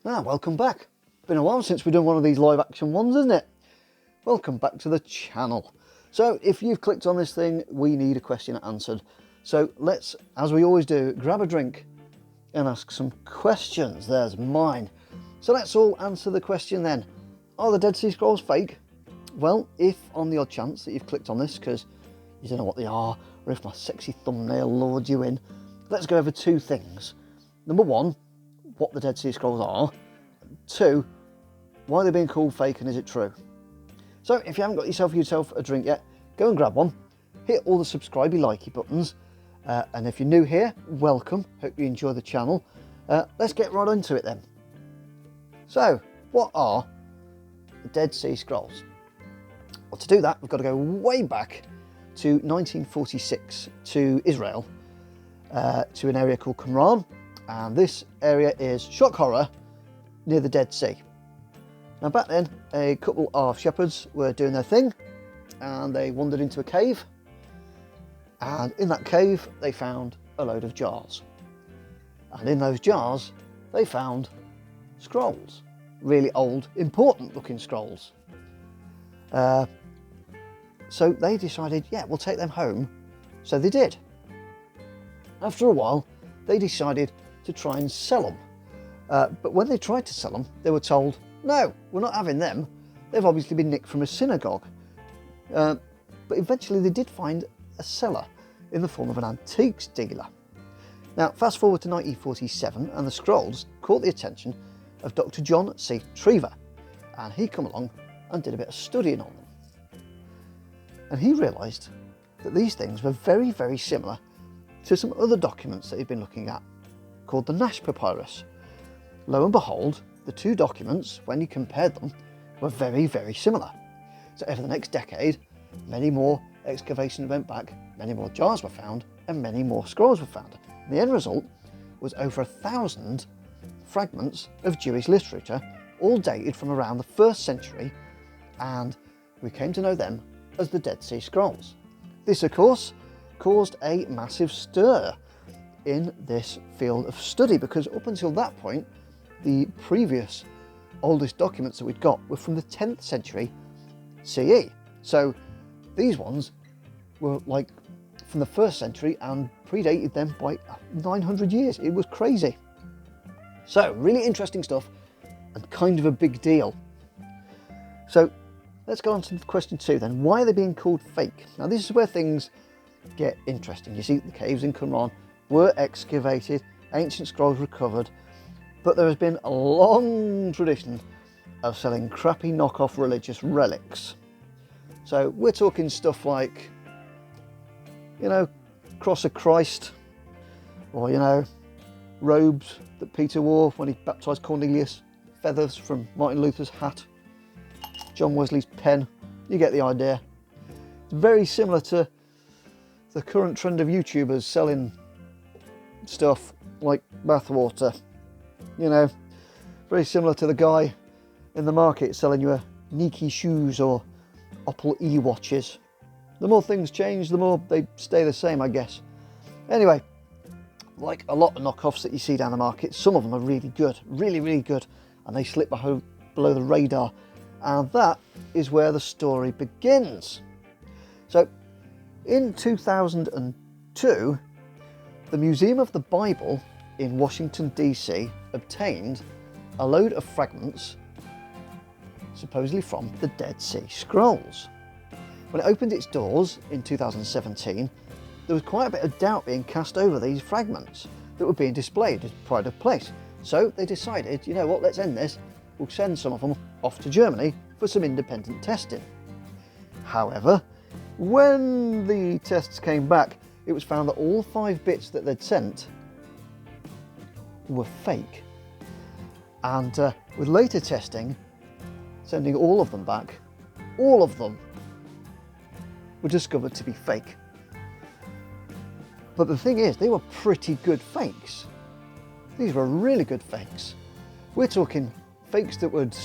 Welcome back. Been a while since we've done one of these live action ones, isn't it? Welcome back to the channel. So if you've clicked on this thing, we need a question answered. So let's, as we always do, grab a drink and ask some questions. There's mine. So let's all answer the question then. Are the Dead Sea Scrolls fake? Well, if on the odd chance that you've clicked on this because you don't know what they are, or if my sexy thumbnail lured you in, let's go over two things. Number one, what the Dead Sea Scrolls are. Two, why they're being called fake and is it true? So if you haven't got yourself a drink yet, go and grab one. Hit all the subscribe likey buttons. And if you're new here, welcome. Hope you enjoy the channel. Let's get right into it then. So, what are the Dead Sea Scrolls? Well, to do that, we've got to go way back to 1946 to Israel, to an area called Qumran. And this area is, shock horror, near the Dead Sea. Now back then, a couple of shepherds were doing their thing and they wandered into a cave, and in that cave they found a load of jars, and in those jars they found scrolls, really old, important looking scrolls. So they decided, yeah, we'll take them home. So they did. After a while they decided to try and sell them, but when they tried to sell them they were told, no, we're not having them. They've obviously been nicked from a synagogue. But eventually they did find a seller in the form of an antiques dealer. Now, fast forward to 1947, and the scrolls caught the attention of Dr. John C. Trevor, and he come along and did a bit of studying on them. And he realised that these things were very, very similar to some other documents that he'd been looking at, called the Nash Papyrus. Lo and behold, the two documents, when you compared them, were very, very similar. So over the next decade, many more excavations went back, many more jars were found, and many more scrolls were found. And the end result was over 1,000 fragments of Jewish literature, all dated from around the 1st century, and we came to know them as the Dead Sea Scrolls. This, of course, caused a massive stir in this field of study, because up until that point, the previous oldest documents that we'd got were from the 10th century CE. So these ones were like from the 1st century and predated them by 900 years. It was crazy. So really interesting stuff and kind of a big deal. So let's go on to question 2 then. Why are they being called fake? Now this is where things get interesting. You see, the caves in Qumran were excavated, ancient scrolls recovered, but there has been a long tradition of selling crappy knockoff religious relics. So we're talking stuff like, Cross of Christ, or, robes that Peter wore when he baptised Cornelius, feathers from Martin Luther's hat, John Wesley's pen. You get the idea. It's very similar to the current trend of YouTubers selling stuff like bathwater. Very similar to the guy in the market selling you a Nike shoes or Opel e-watches. The more things change, the more they stay the same, I guess. Anyway, like a lot of knockoffs that you see down the market, some of them are really good, really, really good, and they slip below the radar. And that is where the story begins. So, in 2002, the Museum of the Bible in Washington, DC, obtained a load of fragments, supposedly from the Dead Sea Scrolls. When it opened its doors in 2017, there was quite a bit of doubt being cast over these fragments that were being displayed as pride of place. So they decided, you know what, let's end this. We'll send some of them off to Germany for some independent testing. However, when the tests came back, it was found that all 5 bits that they'd sent were fake. And with later testing, sending all of them back, all of them were discovered to be fake. But the thing is, they were pretty good fakes. These were really good fakes. We're talking fakes that would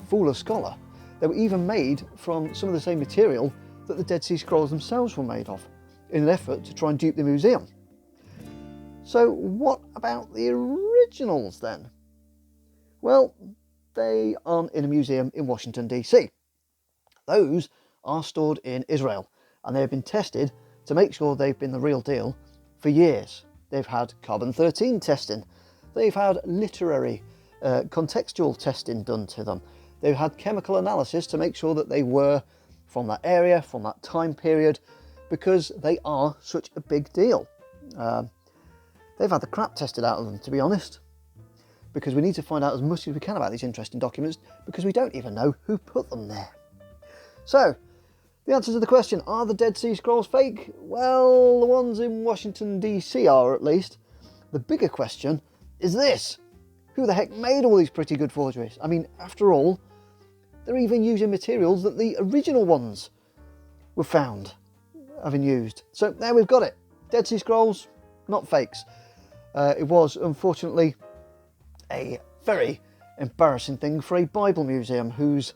fool a scholar. They were even made from some of the same material that the Dead Sea Scrolls themselves were made of, in an effort to try and dupe the museum. So what about the originals then? Well, they aren't in a museum in Washington, DC. Those are stored in Israel, and they have been tested to make sure they've been the real deal for years. They've had carbon-13 testing. They've had literary, contextual testing done to them. They've had chemical analysis to make sure that they were from that area, from that time period, because they are such a big deal. They've had the crap tested out of them, to be honest, because we need to find out as much as we can about these interesting documents, because we don't even know who put them there. So, the answer to the question, are the Dead Sea Scrolls fake? Well, the ones in Washington, DC are, at least. The bigger question is this: who the heck made all these pretty good forgeries? I mean, after all, they're even using materials that the original ones were found having used. So there we've got it. Dead Sea Scrolls, not fakes. It was, unfortunately, a very embarrassing thing for a Bible museum whose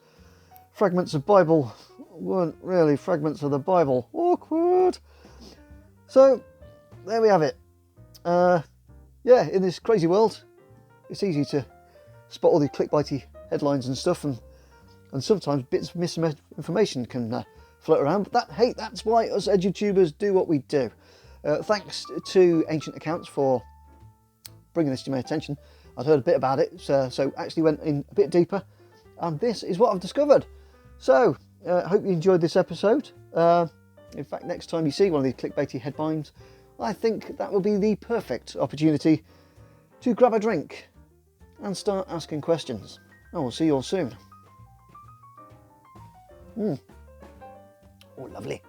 fragments of Bible weren't really fragments of the Bible. Awkward. So there we have it. Yeah, in this crazy world, it's easy to spot all the clickbaity headlines and stuff, and sometimes bits of misinformation can float around. But that's why us edutubers do what we do. Thanks to Ancient Accounts for bringing this to my attention. I'd heard a bit about it, so actually went in a bit deeper, and this is what I've discovered. So, I hope you enjoyed this episode. In fact, next time you see one of these clickbaity headlines, I think that will be the perfect opportunity to grab a drink and start asking questions. I will see you all soon. Oh, lovely.